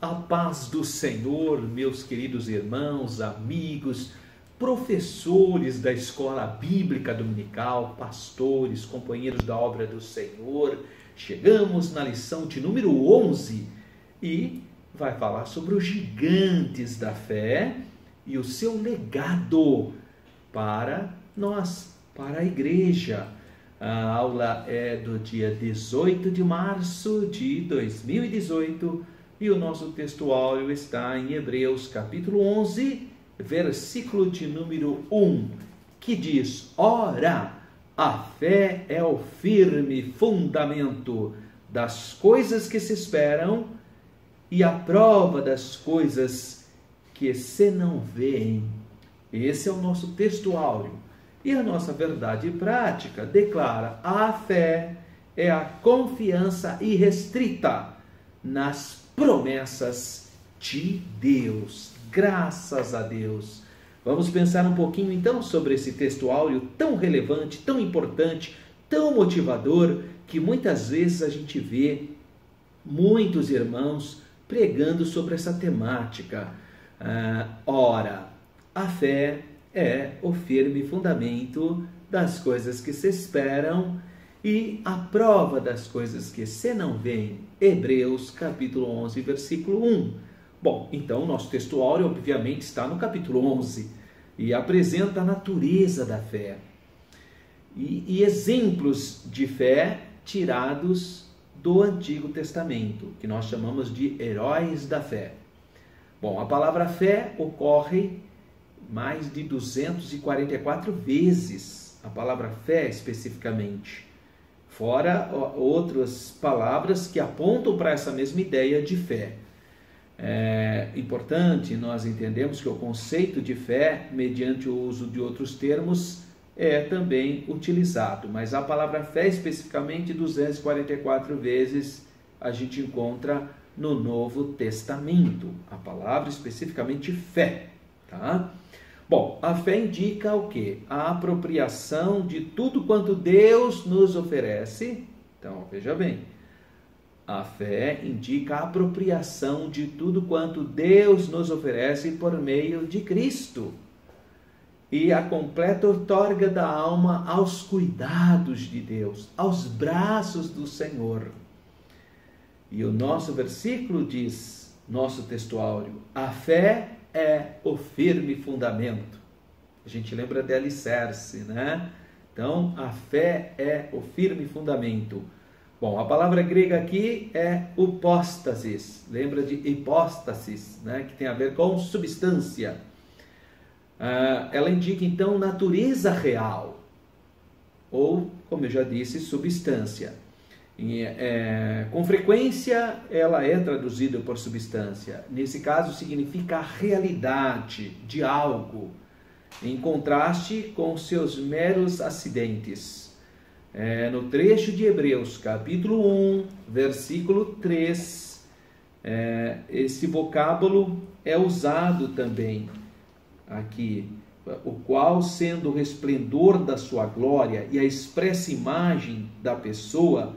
A paz do Senhor, meus queridos irmãos, amigos, professores da escola bíblica dominical, pastores, companheiros da obra do Senhor. Chegamos na lição de número 11 e vai falar sobre os gigantes da fé e o seu legado para nós, para a igreja. A aula é do dia 18 de março de 2018 e o nosso textuário está em Hebreus capítulo 11, versículo de número 1, que diz: Ora, a fé é o firme fundamento das coisas que se esperam e a prova das coisas que se não veem. Esse é o nosso textuário. E a nossa verdade prática declara: a fé é a confiança irrestrita nas promessas de Deus. Graças a Deus. Vamos pensar um pouquinho então sobre esse textuário tão relevante, tão importante, tão motivador, que muitas vezes a gente vê muitos irmãos pregando sobre essa temática. Ora, a fé é o firme fundamento das coisas que se esperam e a prova das coisas que se não veem. Hebreus capítulo 11, versículo 1. Bom, então o nosso textuário obviamente está no capítulo 11 e apresenta a natureza da fé e exemplos de fé tirados do Antigo Testamento, que nós chamamos de heróis da fé. Bom, a palavra fé ocorre mais de 244 vezes, a palavra fé especificamente, fora outras palavras que apontam para essa mesma ideia de fé. É importante nós entendemos que o conceito de fé, mediante o uso de outros termos, é também utilizado, mas a palavra fé especificamente 244 vezes a gente encontra no Novo Testamento, a palavra especificamente fé, tá? Bom, a fé indica o quê? A apropriação de tudo quanto Deus nos oferece. Então, veja bem, a fé indica a apropriação de tudo quanto Deus nos oferece por meio de Cristo e a completa outorga da alma aos cuidados de Deus, aos braços do Senhor. E o nosso versículo diz, nosso textuário, a fé é o firme fundamento. A gente lembra de alicerce, né? Então, a fé é o firme fundamento. Bom, a palavra grega aqui é hipóstasis. Lembra de hipóstasis, né? Que tem a ver com substância. Ela indica, então, natureza real. Ou, como eu já disse, substância. Com frequência ela é traduzida por substância. Nesse caso significa a realidade de algo, em contraste com seus meros acidentes. No trecho de Hebreus capítulo 1, versículo 3, esse vocábulo é usado também aqui, o qual, sendo o resplendor da sua glória e a expressa imagem da pessoa.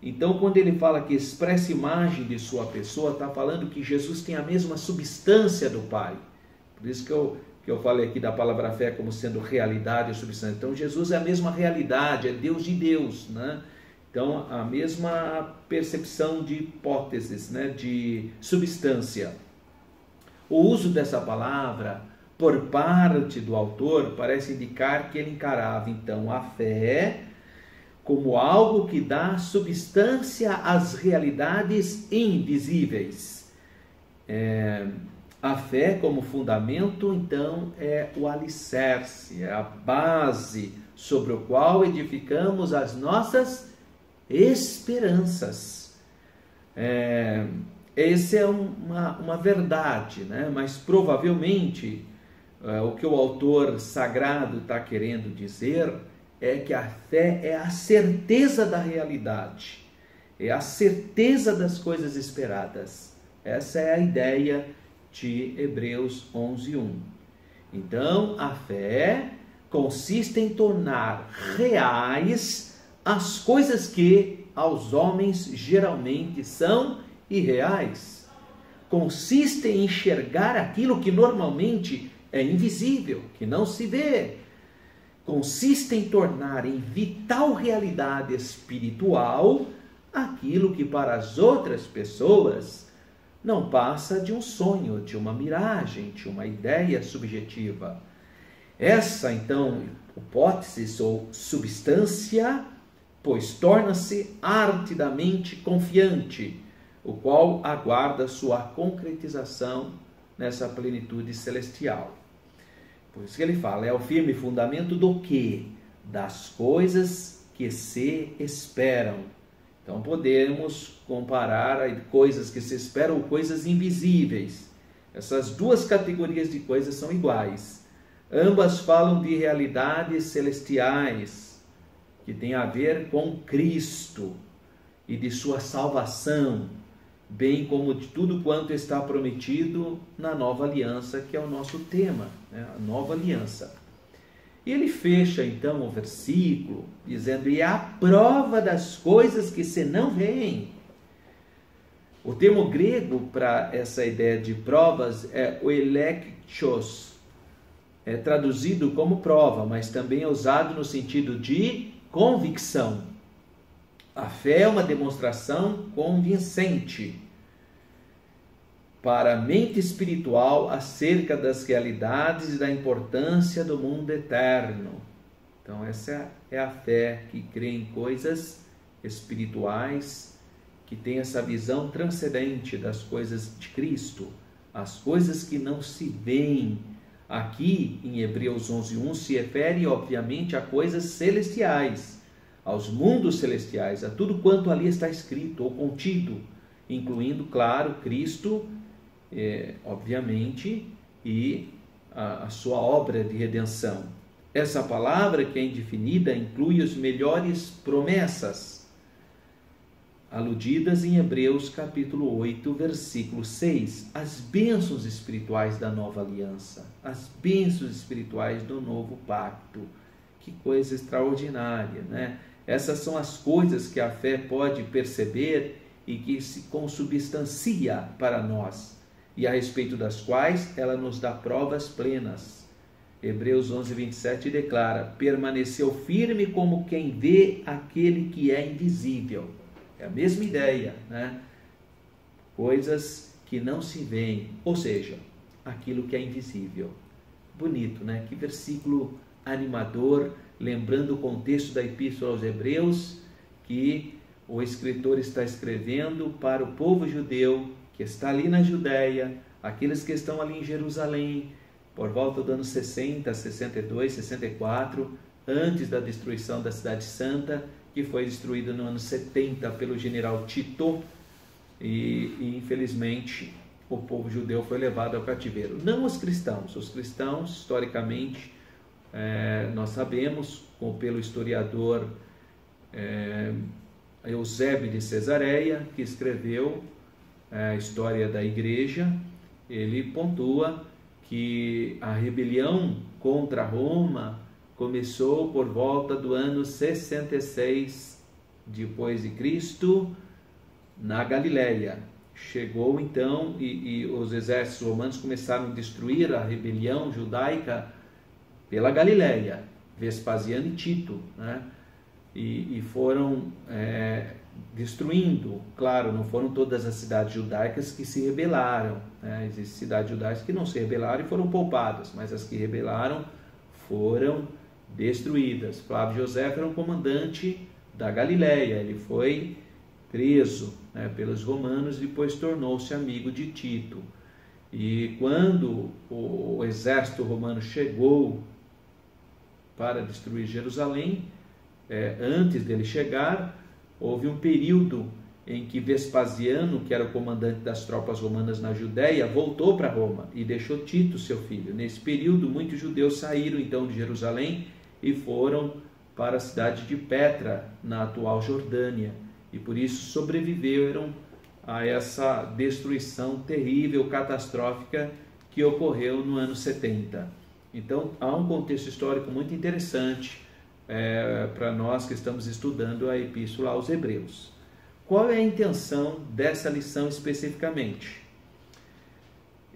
Então, quando ele fala que expressa imagem de sua pessoa, está falando que Jesus tem a mesma substância do Pai. Por isso que eu falei aqui da palavra fé como sendo realidade e substância. Então, Jesus é a mesma realidade, é Deus de Deus, né? Então, a mesma percepção de hipóteses, né? De substância. O uso dessa palavra por parte do autor parece indicar que ele encarava, então, a fé como algo que dá substância às realidades invisíveis. A fé como fundamento, então, é o alicerce, é a base sobre o qual edificamos as nossas esperanças. Essa é uma verdade, né? Mas provavelmente o que o autor sagrado está querendo dizer é que a fé é a certeza da realidade, é a certeza das coisas esperadas. Essa é a ideia de Hebreus 11:1. Então, a fé consiste em tornar reais as coisas que aos homens geralmente são irreais. consiste em enxergar aquilo que normalmente é invisível, que não se vê. Consiste em tornar em vital realidade espiritual aquilo que para as outras pessoas não passa de um sonho, de uma miragem, de uma ideia subjetiva. Essa, então, hipótese ou substância, pois torna-se arte da mente confiante, o qual aguarda sua concretização nessa plenitude celestial. Por isso que ele fala, é o firme fundamento do quê? Das coisas que se esperam. Então podemos comparar coisas que se esperam com coisas invisíveis. Essas duas categorias de coisas são iguais. Ambas falam de realidades celestiais, que têm a ver com Cristo e de sua salvação, bem como de tudo quanto está prometido na nova aliança, que é o nosso tema, né? A nova aliança. E ele fecha então o versículo dizendo, e é a prova das coisas que se não veem. O termo grego para essa ideia de provas é o elekchos, é traduzido como prova, mas também é usado no sentido de convicção. A fé é uma demonstração convincente para a mente espiritual acerca das realidades e da importância do mundo eterno. Então essa é a fé que crê em coisas espirituais, que tem essa visão transcendente das coisas de Cristo, as coisas que não se veem. Aqui em Hebreus 11:1 se refere obviamente a coisas celestiais, aos mundos celestiais, a tudo quanto ali está escrito ou contido, incluindo, claro, Cristo, obviamente, e a sua obra de redenção. Essa palavra que é indefinida inclui as melhores promessas, aludidas em Hebreus capítulo 8, versículo 6, as bênçãos espirituais da nova aliança, as bênçãos espirituais do novo pacto. Que coisa extraordinária, né? Essas são as coisas que a fé pode perceber e que se consubstancia para nós, e a respeito das quais ela nos dá provas plenas. Hebreus 11:27 declara, permaneceu firme como quem vê aquele que é invisível. É a mesma ideia, né? Coisas que não se veem, ou seja, aquilo que é invisível. Bonito, né? Que versículo animador, lembrando o contexto da Epístola aos Hebreus, que o escritor está escrevendo para o povo judeu, que está ali na Judéia, aqueles que estão ali em Jerusalém, por volta do ano 60, 62, 64, antes da destruição da Cidade Santa, que foi destruída no ano 70 pelo general Tito, e infelizmente o povo judeu foi levado ao cativeiro. Não os cristãos, historicamente, nós sabemos, pelo historiador Eusébio de Cesareia, que escreveu a história da igreja, ele pontua que a rebelião contra Roma começou por volta do ano 66 depois de Cristo, na Galileia. Chegou então e os exércitos romanos começaram a destruir a rebelião judaica pela Galileia, Vespasiano e Tito, né? E foram destruindo. Claro, não foram todas as cidades judaicas que se rebelaram, né? Existem cidades judaicas que não se rebelaram e foram poupadas, mas as que rebelaram foram destruídas. Flávio Josefo era um comandante da Galileia, ele foi preso, né, pelos romanos e depois tornou-se amigo de Tito. E quando o exército romano chegou para destruir Jerusalém, antes dele chegar, houve um período em que Vespasiano, que era o comandante das tropas romanas na Judéia, voltou para Roma e deixou Tito, seu filho. Nesse período, muitos judeus saíram então de Jerusalém e foram para a cidade de Petra, na atual Jordânia, e por isso sobreviveram a essa destruição terrível, catastrófica, que ocorreu no ano 70. Então, há um contexto histórico muito interessante para nós que estamos estudando a Epístola aos Hebreus. Qual é a intenção dessa lição especificamente?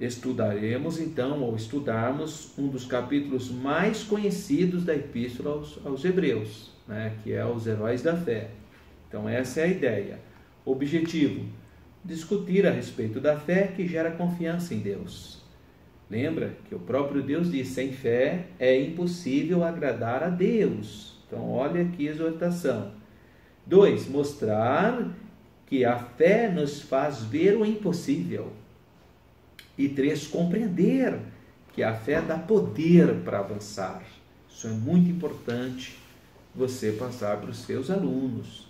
estudaremos então, ou estudarmos, um dos capítulos mais conhecidos da Epístola aos Hebreus, né, que é os heróis da fé. Então essa é a ideia. Objetivo: discutir a respeito da fé que gera confiança em Deus. Lembra que o próprio Deus diz: sem fé é impossível agradar a Deus. Então olha aqui a exortação. 2. Mostrar que a fé nos faz ver o impossível. E 3. Compreender que a fé dá poder para avançar. Isso é muito importante você passar para os seus alunos.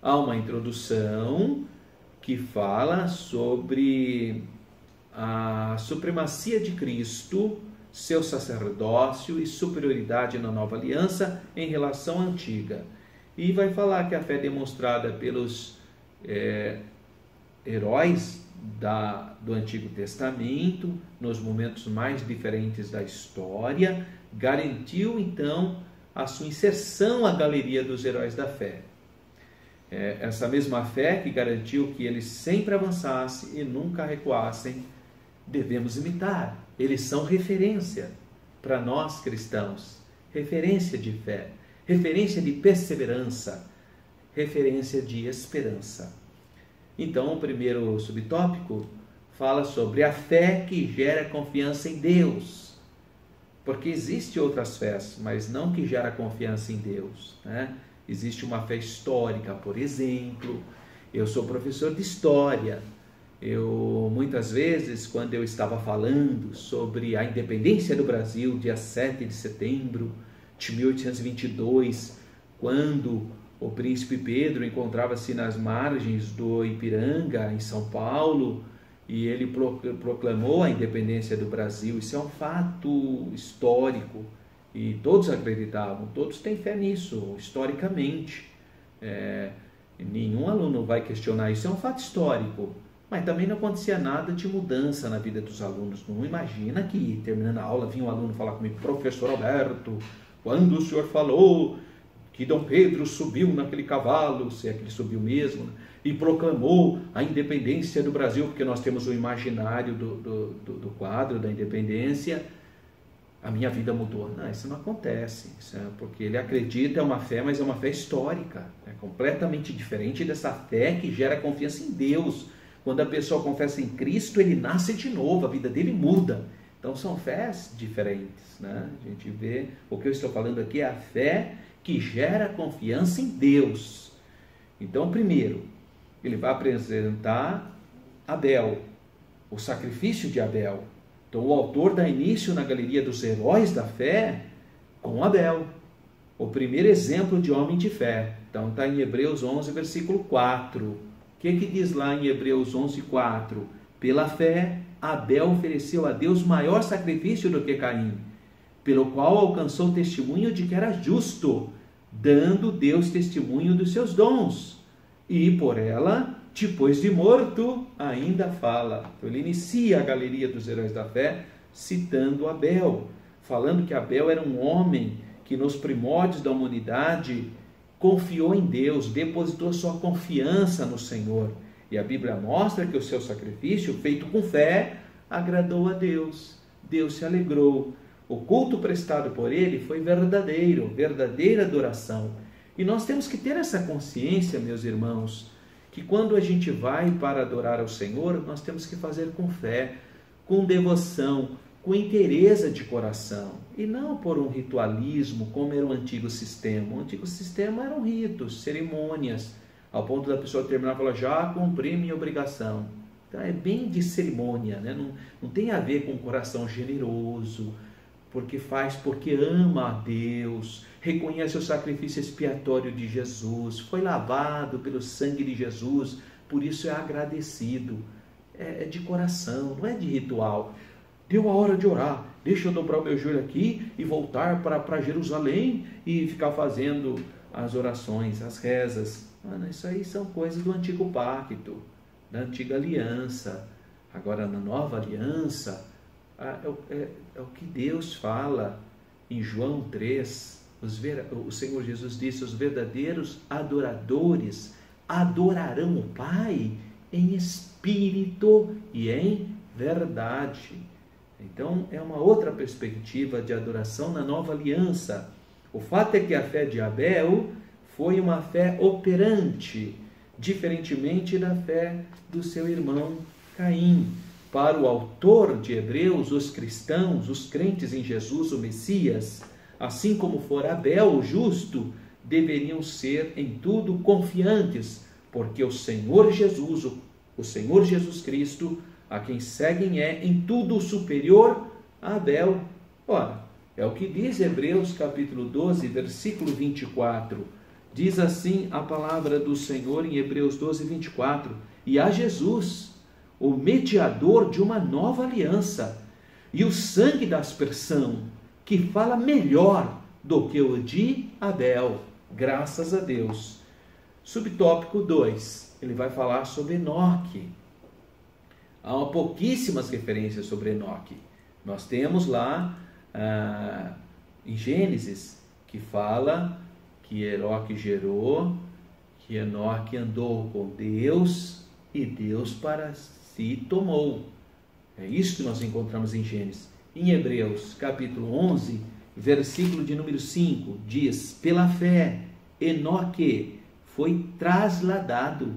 Há uma introdução que fala sobre a supremacia de Cristo, seu sacerdócio e superioridade na nova aliança em relação à antiga. E vai falar que a fé demonstrada pelos heróis do Antigo Testamento, nos momentos mais diferentes da história, garantiu então a sua inserção à galeria dos heróis da fé. Essa mesma fé que garantiu que eles sempre avançassem e nunca recuassem, devemos imitar. Eles são referência para nós cristãos, referência de fé, referência de perseverança, referência de esperança. Então, o primeiro subtópico fala sobre a fé que gera confiança em Deus, porque existem outras fés, mas não que gera confiança em Deus, né? Existe uma fé histórica, por exemplo. Eu sou professor de história. Muitas vezes, quando eu estava falando sobre a independência do Brasil, dia 7 de setembro de 1822, quando o príncipe Pedro encontrava-se nas margens do Ipiranga, em São Paulo, e ele proclamou a independência do Brasil. Isso é um fato histórico. E todos acreditavam, todos têm fé nisso, historicamente. Nenhum aluno vai questionar isso, é um fato histórico. Mas também não acontecia nada de mudança na vida dos alunos. Não imagina que, terminando a aula, vinha um aluno falar comigo: professor Alberto, quando o senhor falou que Dom Pedro subiu naquele cavalo, se é que ele subiu mesmo, e proclamou a independência do Brasil, porque nós temos o imaginário do quadro da independência, a minha vida mudou. Não, isso não acontece. Isso porque ele acredita, é uma fé, mas é uma fé histórica. É completamente diferente dessa fé que gera confiança em Deus. Quando a pessoa confessa em Cristo, ele nasce de novo, a vida dele muda. Então são fés diferentes, né? A gente vê, o que eu estou falando aqui é a fé que gera confiança em Deus. Então, primeiro, ele vai apresentar Abel, o sacrifício de Abel. Então, o autor dá início na galeria dos heróis da fé com Abel, o primeiro exemplo de homem de fé. Então, está em Hebreus 11, versículo 4. O que diz lá em Hebreus 11, 4? Pela fé, Abel ofereceu a Deus maior sacrifício do que Caim, pelo qual alcançou o testemunho de que era justo, dando Deus testemunho dos seus dons. E por ela, depois de morto, ainda fala. Então, ele inicia a galeria dos heróis da fé citando Abel, falando que Abel era um homem que nos primórdios da humanidade confiou em Deus, depositou sua confiança no Senhor. E a Bíblia mostra que o seu sacrifício, feito com fé, agradou a Deus. Deus se alegrou. O culto prestado por ele foi verdadeiro, verdadeira adoração. E nós temos que ter essa consciência, meus irmãos, que quando a gente vai para adorar ao Senhor, nós temos que fazer com fé, com devoção, com inteireza de coração, e não por um ritualismo, como era o antigo sistema. O antigo sistema eram ritos, cerimônias, ao ponto da pessoa terminar e falar: já cumpri minha obrigação. Então é bem de cerimônia, né? Não tem a ver com um coração generoso, porque faz porque ama a Deus, reconhece o sacrifício expiatório de Jesus, foi lavado pelo sangue de Jesus, por isso é agradecido. É de coração, não é de ritual. Deu a hora de orar, deixa eu dobrar o meu joelho aqui e voltar para Jerusalém e ficar fazendo as orações, as rezas. Mano, isso aí são coisas do antigo pacto, da antiga aliança. Agora, na nova aliança, é o que Deus fala em João 3. O Senhor Jesus disse: os verdadeiros adoradores adorarão o Pai em espírito e em verdade. Então é uma outra perspectiva de adoração na nova aliança. O fato é que a fé de Abel foi uma fé operante, diferentemente da fé do seu irmão Caim. Para o autor de Hebreus, os cristãos, os crentes em Jesus, o Messias, assim como for Abel, o justo, deveriam ser em tudo confiantes, porque o Senhor Jesus Cristo, a quem seguem, é em tudo superior a Abel. Ora, é o que diz Hebreus capítulo 12, versículo 24. Diz assim a palavra do Senhor em Hebreus 12, 24. E a Jesus, o mediador de uma nova aliança, e o sangue da aspersão, que fala melhor do que o de Abel. Graças a Deus. Subtópico 2, ele vai falar sobre Enoque. Há pouquíssimas referências sobre Enoque. Nós temos lá em Gênesis, que fala que Enoque gerou, que Enoque andou com Deus e Deus para si tomou. É isso que nós encontramos em Gênesis. Em Hebreus, capítulo 11, versículo de número 5, diz: pela fé, Enoque foi trasladado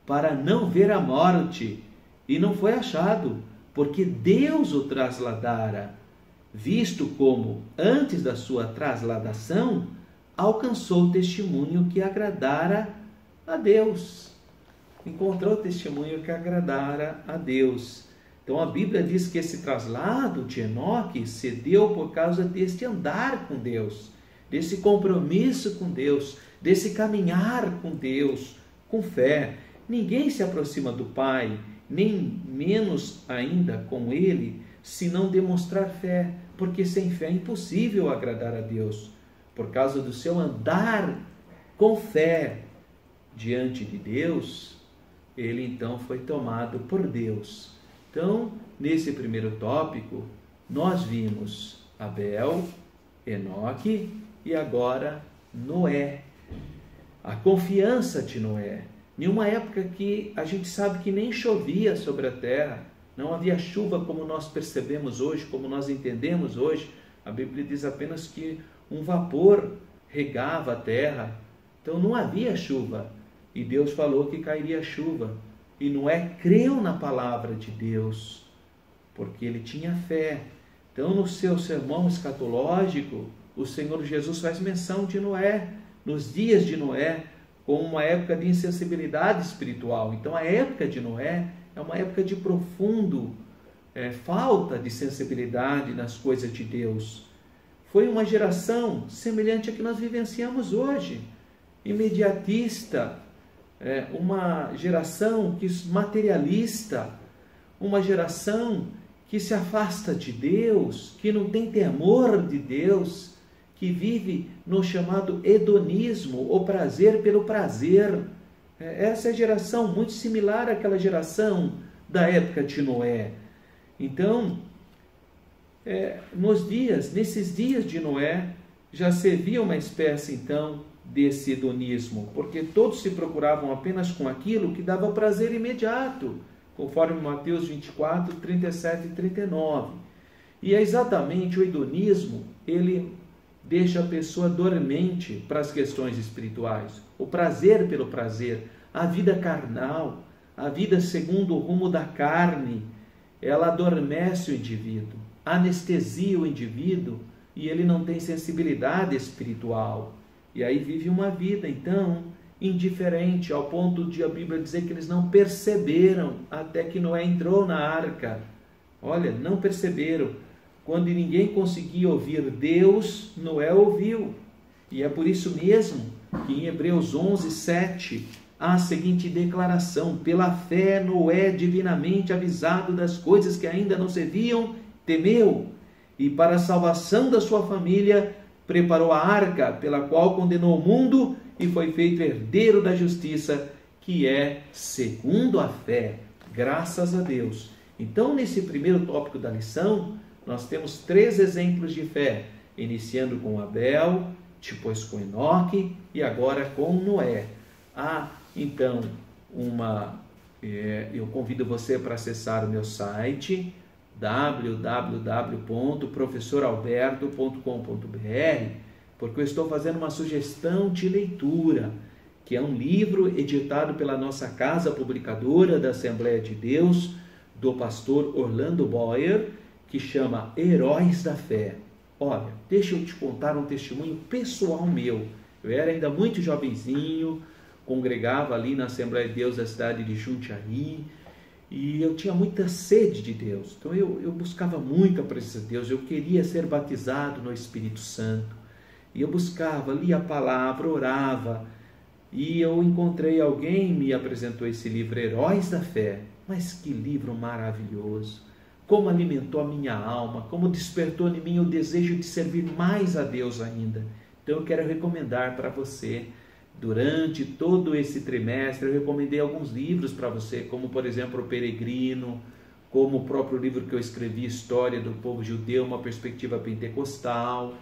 para não ver a morte, e não foi achado, porque Deus o trasladara, visto como, antes da sua trasladação, alcançou o testemunho que agradara a Deus. Encontrou o testemunho que agradara a Deus. Então a Bíblia diz que esse traslado de Enoque se deu por causa deste andar com Deus, desse compromisso com Deus, desse caminhar com Deus, com fé. Ninguém se aproxima do Pai, nem menos ainda com Ele, se não demonstrar fé, porque sem fé é impossível agradar a Deus. Por causa do seu andar com fé diante de Deus, ele então foi tomado por Deus. Então, nesse primeiro tópico, nós vimos Abel, Enoque e agora Noé. A confiança de Noé. Em uma época que a gente sabe que nem chovia sobre a terra, não havia chuva como nós percebemos hoje, como nós entendemos hoje. A Bíblia diz apenas que um vapor regava a terra. Então não havia chuva. E Deus falou que cairia chuva. E Noé creu na palavra de Deus, porque ele tinha fé. Então no seu sermão escatológico, o Senhor Jesus faz menção de Noé, nos dias de Noé, como uma época de insensibilidade espiritual. Então a época de Noé é uma época de profundo falta de sensibilidade nas coisas de Deus. Foi uma geração semelhante à que nós vivenciamos hoje, imediatista, uma geração materialista, uma geração que se afasta de Deus, que não tem temor de Deus, que vive no chamado hedonismo, o prazer pelo prazer. Essa é a geração muito similar àquela geração da época de Noé. Então, nesses dias de Noé, já se via uma espécie então desse hedonismo, porque todos se procuravam apenas com aquilo que dava prazer imediato, conforme Mateus 24, 37 e 39. E é exatamente o hedonismo, ele deixa a pessoa dormente para as questões espirituais. O prazer pelo prazer, a vida carnal, a vida segundo o rumo da carne, ela adormece o indivíduo, anestesia o indivíduo e ele não tem sensibilidade espiritual. E aí vive uma vida, então, indiferente, ao ponto de a Bíblia dizer que eles não perceberam até que Noé entrou na arca. Olha, não perceberam. Quando ninguém conseguia ouvir Deus, Noé ouviu. E é por isso mesmo que em Hebreus 11, 7, há a seguinte declaração: pela fé Noé, divinamente avisado das coisas que ainda não se viam, temeu, e para a salvação da sua família preparou a arca, pela qual condenou o mundo e foi feito herdeiro da justiça, que é segundo a fé. Graças a Deus. Então, nesse primeiro tópico da lição, nós temos 3 exemplos de fé, iniciando com Abel, depois com Enoque e agora com Noé. Há, então, uma Eu convido você para acessar o meu site www.professoralberto.com.br, porque eu estou fazendo uma sugestão de leitura, que é um livro editado pela nossa casa publicadora da Assembleia de Deus, do pastor Orlando Boyer, que chama Heróis da Fé. Olha, deixa eu te contar um testemunho pessoal meu. Eu era ainda muito jovenzinho, congregava ali na Assembleia de Deus da cidade de Jundiaí, e eu tinha muita sede de Deus. Então eu buscava muito a presença de Deus, eu queria ser batizado no Espírito Santo. E eu buscava, lia a palavra, orava, e eu encontrei alguém, me apresentou esse livro, Heróis da Fé. Mas que livro maravilhoso! Como alimentou a minha alma, como despertou em mim o desejo de servir mais a Deus ainda. Então eu quero recomendar para você, durante todo esse trimestre, eu recomendei alguns livros para você, como por exemplo O Peregrino, como o próprio livro que eu escrevi, História do Povo Judeu, uma perspectiva pentecostal,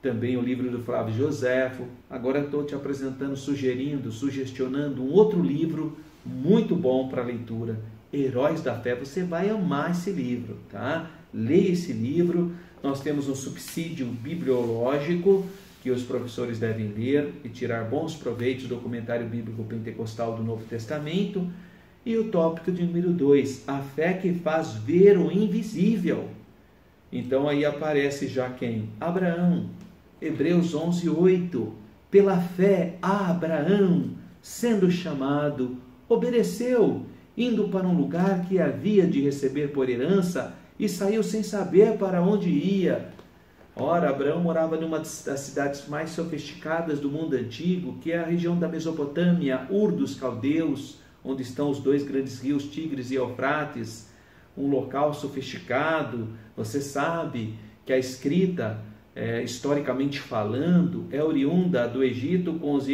também o livro do Flávio Joséfo. Agora estou te apresentando, sugestionando um outro livro muito bom para leitura, Heróis da Fé. Você vai amar esse livro, tá? Leia esse livro. Nós temos um subsídio bibliológico que os professores devem ler e tirar bons proveitos do comentário bíblico pentecostal do Novo Testamento. E o tópico de número 2, a fé que faz ver o invisível. Então aí aparece já quem? Abraão. Hebreus 11:8. Pela fé, Abraão, sendo chamado, obedeceu, indo para um lugar que havia de receber por herança, e saiu sem saber para onde ia. Ora, Abraão morava numa das cidades mais sofisticadas do mundo antigo, que é a região da Mesopotâmia, Ur dos Caldeus, onde estão os dois grandes rios, Tigres e Eufrates, um local sofisticado. Você sabe que a escrita, historicamente falando, é oriunda do Egito com os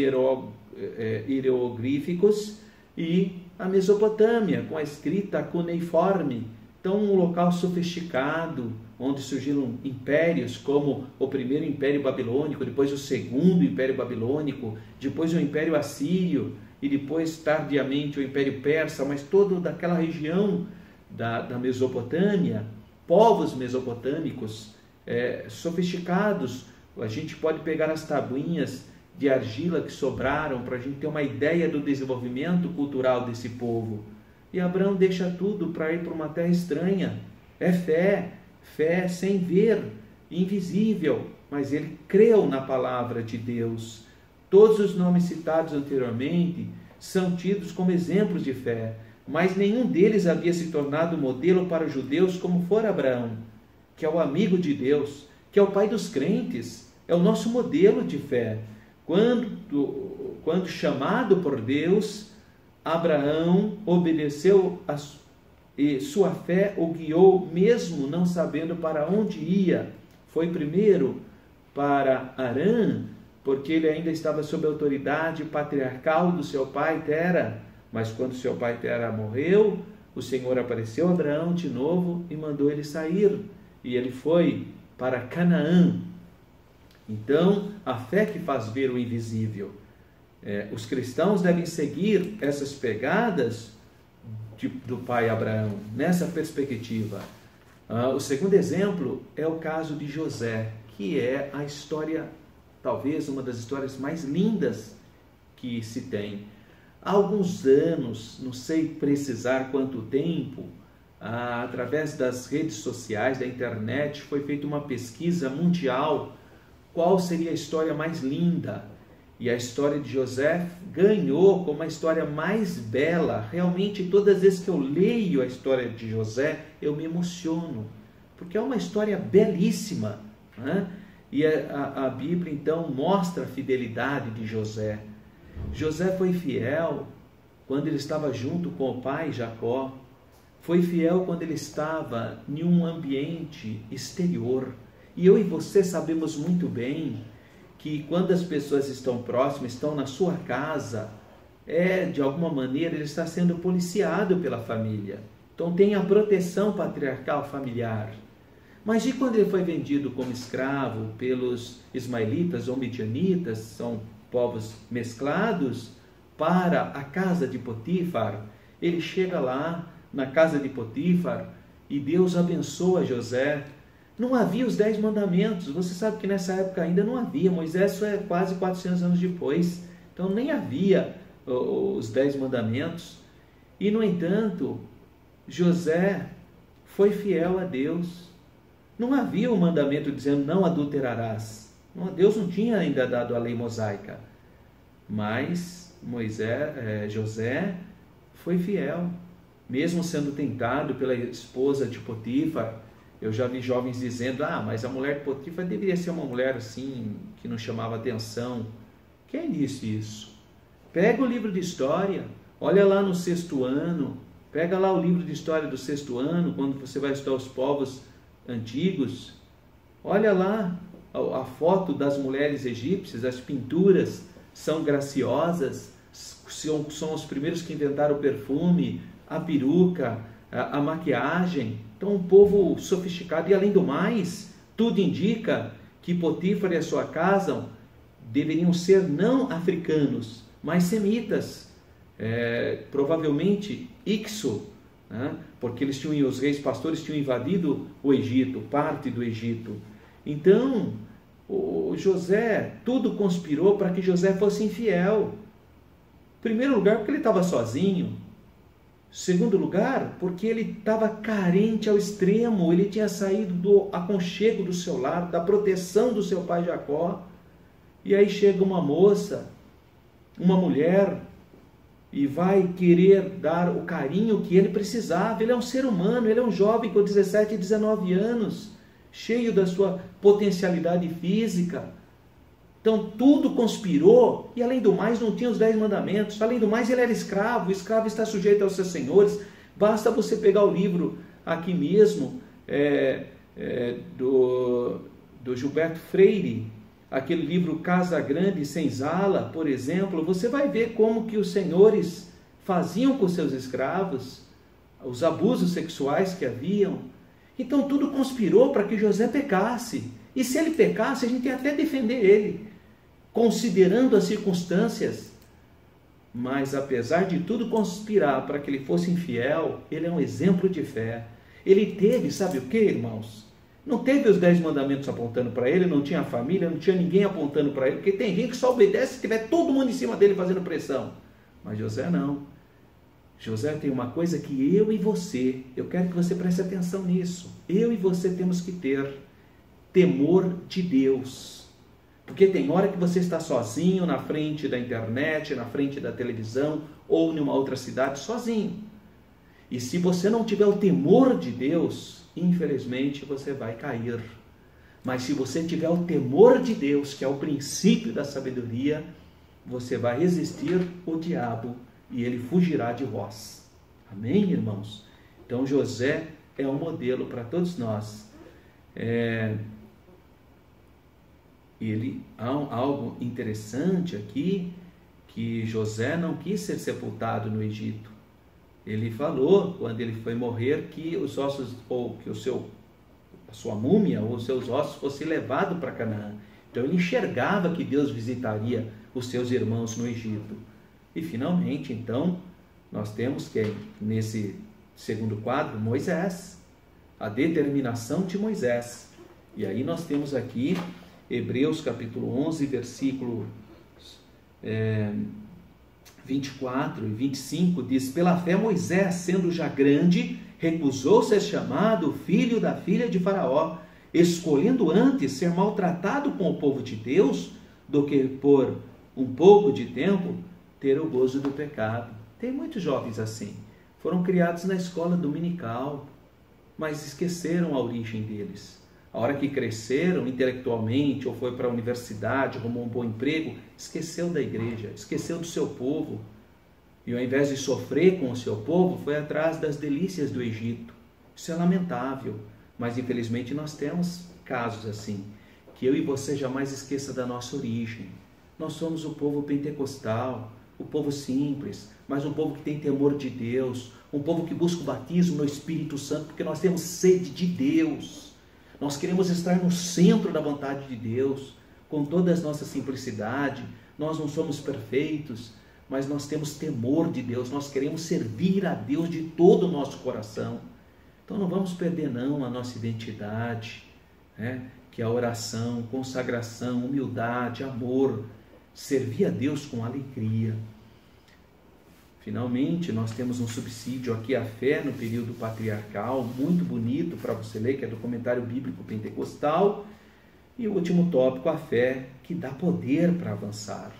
hieroglíficos, e a Mesopotâmia com a escrita cuneiforme. Então, um local sofisticado, onde surgiram impérios como o primeiro Império Babilônico, depois o segundo Império Babilônico, depois o Império Assírio e depois, tardiamente, o Império Persa, mas toda daquela região da Mesopotâmia, povos mesopotâmicos sofisticados. A gente pode pegar as tabuinhas de argila que sobraram para a gente ter uma ideia do desenvolvimento cultural desse povo. E Abraão deixa tudo para ir para uma terra estranha. É fé sem ver, invisível, mas ele creu na palavra de Deus. Todos os nomes citados anteriormente são tidos como exemplos de fé, mas nenhum deles havia se tornado modelo para os judeus como fora Abraão, que é o amigo de Deus, que é o pai dos crentes, é o nosso modelo de fé. Quando chamado por Deus, Abraão obedeceu e sua fé o guiou, mesmo não sabendo para onde ia. Foi primeiro para Harã, porque ele ainda estava sob a autoridade patriarcal do seu pai Tera. Mas quando seu pai Tera morreu, o Senhor apareceu a Abraão de novo e mandou ele sair. E ele foi para Canaã. Então, a fé que faz ver o invisível. Os cristãos devem seguir essas pegadas do pai Abraão, nessa perspectiva. O segundo exemplo é o caso de José, que é a história, talvez uma das histórias mais lindas que se tem. Há alguns anos, não sei precisar quanto tempo, através das redes sociais, da internet, foi feita uma pesquisa mundial, qual seria a história mais linda. E a história de José ganhou como a história mais bela. Realmente, todas as vezes que eu leio a história de José, eu me emociono, porque é uma história belíssima, né? E a Bíblia, então, mostra a fidelidade de José. José foi fiel quando ele estava junto com o pai Jacó. Foi fiel quando ele estava em um ambiente exterior. E eu e você sabemos muito bem que quando as pessoas estão próximas, estão na sua casa, de alguma maneira ele está sendo policiado pela família. Então tem a proteção patriarcal familiar. Mas e quando ele foi vendido como escravo pelos ismaelitas ou midianitas, são povos mesclados, para a casa de Potifar, ele chega lá na casa de Potifar e Deus abençoa José. Não havia os 10 mandamentos. Você sabe que nessa época ainda não havia. Moisés só é quase 400 anos depois. Então nem havia os 10 mandamentos. E no entanto, José foi fiel a Deus. Não havia o mandamento dizendo não adulterarás. Deus não tinha ainda dado a lei mosaica. Mas José foi fiel. Mesmo sendo tentado pela esposa de Potifar, eu já vi jovens dizendo, mas a mulher de Potifar deveria ser uma mulher assim, que não chamava atenção. Quem disse isso? Pega o livro de história, olha lá no 6º ano, pega lá o livro de história do 6º ano, quando você vai estudar os povos antigos, olha lá a foto das mulheres egípcias, as pinturas são graciosas, são os primeiros que inventaram o perfume, a peruca, a maquiagem. Então um povo sofisticado. E além do mais, tudo indica que Potifar e a sua casa deveriam ser não africanos, mas semitas, provavelmente Ixo, né? Porque os reis pastores tinham invadido o Egito, parte do Egito. Então José, tudo conspirou para que José fosse infiel. Em primeiro lugar, porque ele estava sozinho. Segundo lugar, porque ele estava carente ao extremo, ele tinha saído do aconchego do seu lar, da proteção do seu pai Jacó, e aí chega uma moça, uma mulher, e vai querer dar o carinho que ele precisava. Ele é um ser humano, ele é um jovem com 17, 19 anos, cheio da sua potencialidade física. Então tudo conspirou, e além do mais não tinha os 10 mandamentos, além do mais ele era escravo, o escravo está sujeito aos seus senhores. Basta você pegar o livro aqui mesmo, do Gilberto Freire, aquele livro Casa Grande e Senzala, por exemplo, você vai ver como que os senhores faziam com seus escravos, os abusos sexuais que haviam. Então tudo conspirou para que José pecasse, e se ele pecasse, a gente ia até defender ele, considerando as circunstâncias. Mas apesar de tudo conspirar para que ele fosse infiel, ele é um exemplo de fé. Ele teve, sabe o que, irmãos? Não teve os 10 mandamentos apontando para ele, não tinha família, não tinha ninguém apontando para ele, porque tem gente que só obedece se tiver todo mundo em cima dele fazendo pressão. Mas José não. José tem uma coisa que eu e você, eu quero que você preste atenção nisso, eu e você temos que ter temor de Deus. Porque tem hora que você está sozinho na frente da internet, na frente da televisão, ou em uma outra cidade, sozinho. E se você não tiver o temor de Deus, infelizmente você vai cair. Mas se você tiver o temor de Deus, que é o princípio da sabedoria, você vai resistir o diabo e ele fugirá de vós. Amém, irmãos? Então José é um modelo para todos nós. Há algo interessante aqui, que José não quis ser sepultado no Egito. Ele falou, quando ele foi morrer, que os ossos, ou que a sua múmia, ou os seus ossos fossem levados para Canaã. Então ele enxergava que Deus visitaria os seus irmãos no Egito. E finalmente, então, nós temos que, nesse segundo quadro, Moisés, a determinação de Moisés. E aí nós temos aqui Hebreus capítulo 11, versículo 24 e 25, diz: pela fé Moisés, sendo já grande, recusou ser chamado filho da filha de Faraó, escolhendo antes ser maltratado com o povo de Deus, do que por um pouco de tempo ter o gozo do pecado. Tem muitos jovens assim, foram criados na escola dominical, mas esqueceram a origem deles. A hora que cresceram intelectualmente, ou foi para a universidade, arrumou um bom emprego, esqueceu da igreja, esqueceu do seu povo. E ao invés de sofrer com o seu povo, foi atrás das delícias do Egito. Isso é lamentável, mas infelizmente nós temos casos assim. Que eu e você jamais esqueça da nossa origem. Nós somos o povo pentecostal, o povo simples, mas um povo que tem temor de Deus, um povo que busca o batismo no Espírito Santo, porque nós temos sede de Deus. Nós queremos estar no centro da vontade de Deus, com toda a nossa simplicidade. Nós não somos perfeitos, mas nós temos temor de Deus, nós queremos servir a Deus de todo o nosso coração. Então não vamos perder não a nossa identidade, né? Que é a oração, consagração, humildade, amor, servir a Deus com alegria. Finalmente, nós temos um subsídio aqui, a fé no período patriarcal, muito bonito para você ler, que é do Comentário Bíblico Pentecostal. E o último tópico, a fé que dá poder para avançar.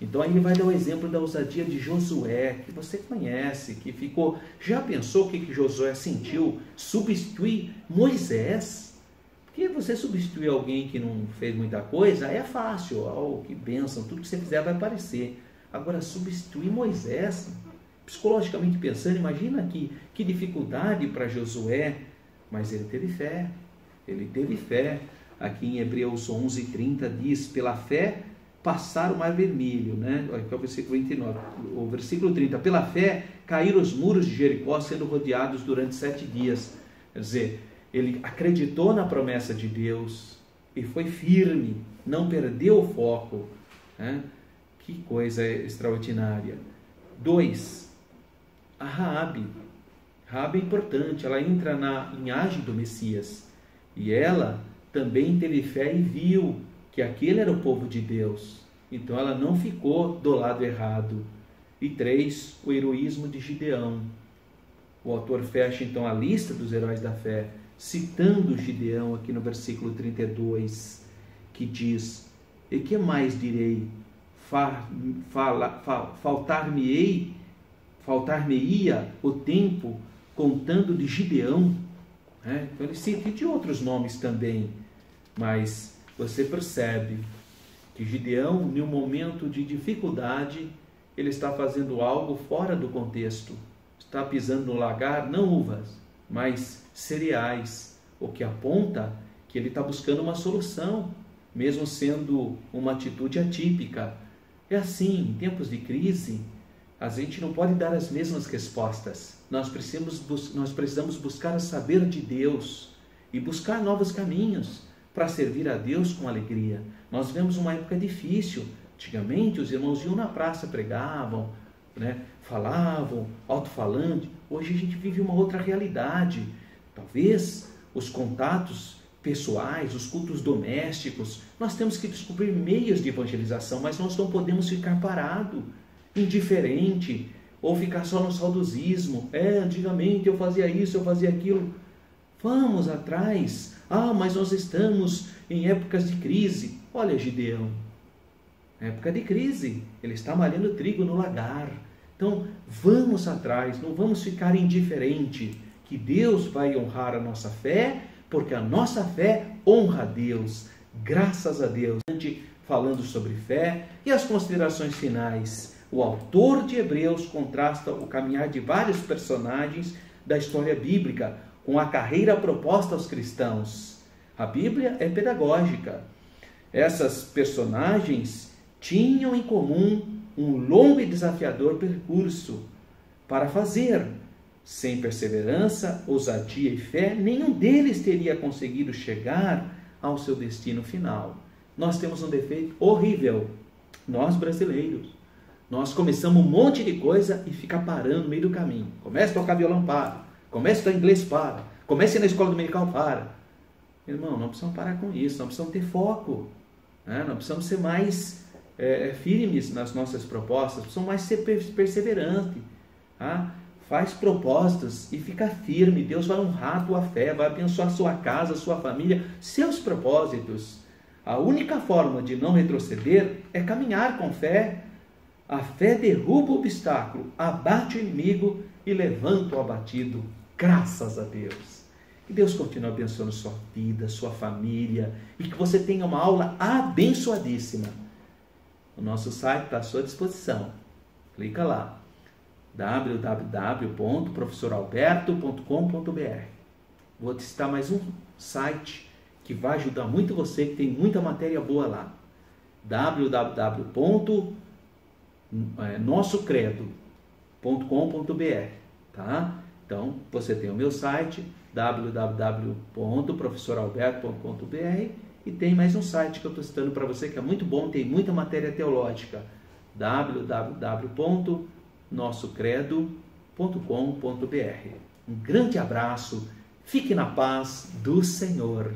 Então aí ele vai dar o exemplo da ousadia de Josué, que você conhece, que ficou... Já pensou o que Josué sentiu? Substituir Moisés? Porque você substituir alguém que não fez muita coisa, é fácil, que bênção, tudo que você fizer vai aparecer. Agora, substituir Moisés, psicologicamente pensando, imagina que dificuldade para Josué, mas ele teve fé, Aqui em Hebreus 11:30 diz, pela fé passaram o mar vermelho, né? Aqui é o versículo 29, o versículo 30, pela fé caíram os muros de Jericó sendo rodeados durante 7 dias. Quer dizer, ele acreditou na promessa de Deus e foi firme, não perdeu o foco, né? Que coisa extraordinária. 2, a Raabe. Raabe é importante, ela entra na linhagem do Messias e ela também teve fé e viu que aquele era o povo de Deus. Então ela não ficou do lado errado. E 3, o heroísmo de Gideão. O autor fecha então a lista dos heróis da fé, citando Gideão aqui no versículo 32, que diz, e que mais direi? Faltar-me-ia o tempo contando de Gideão. Então ele cita de outros nomes também, mas você percebe que Gideão, em um momento de dificuldade, ele está fazendo algo fora do contexto, está pisando no lagar, não uvas, mas cereais, o que aponta que ele está buscando uma solução, mesmo sendo uma atitude atípica. É assim, em tempos de crise, a gente não pode dar as mesmas respostas. Nós precisamos buscar o saber de Deus e buscar novos caminhos para servir a Deus com alegria. Nós vivemos uma época difícil. Antigamente, os irmãos iam na praça, pregavam, né? Falavam, alto-falante. Hoje a gente vive uma outra realidade. Talvez os contatos pessoais, os cultos domésticos, nós temos que descobrir meios de evangelização, mas nós não podemos ficar parado, indiferente, ou ficar só no saudosismo. Antigamente eu fazia isso, eu fazia aquilo. Vamos atrás. Mas nós estamos em épocas de crise. Olha Gideão, época de crise, ele está malhando trigo no lagar. Então vamos atrás, não vamos ficar indiferente, que Deus vai honrar a nossa fé, porque a nossa fé honra a Deus. Graças a Deus. Falando sobre fé e as considerações finais. O autor de Hebreus contrasta o caminhar de vários personagens da história bíblica com a carreira proposta aos cristãos. A Bíblia é pedagógica. Essas personagens tinham em comum um longo e desafiador percurso para fazer. Sem perseverança, ousadia e fé, nenhum deles teria conseguido chegar ao seu destino final. Nós temos um defeito horrível, nós brasileiros. Nós começamos um monte de coisa e fica parando no meio do caminho. Começa a tocar violão, para. Começa a estudar inglês, para. Começa a ir na escola dominical, para. Irmão, não precisamos parar com isso, nós precisamos ter foco. Nós precisamos ser mais firmes nas nossas propostas, precisamos mais ser perseverantes. Faz propostas e fica firme. Deus vai honrar a tua fé, vai abençoar a sua casa, a sua família, seus propósitos. A única forma de não retroceder é caminhar com fé. A fé derruba o obstáculo, abate o inimigo e levanta o abatido. Graças a Deus. Que Deus continue abençoando sua vida, sua família e que você tenha uma aula abençoadíssima. O nosso site está à sua disposição. Clica lá. www.professoralberto.com.br. Vou te citar mais um site que vai ajudar muito você, que tem muita matéria boa lá. www.nossocredo.com.br, tá? Então, você tem o meu site, www.professoralberto.com.br, e tem mais um site que eu estou citando para você, que é muito bom, tem muita matéria teológica, www.nossocredo.com.br. Um grande abraço, fique na paz do Senhor.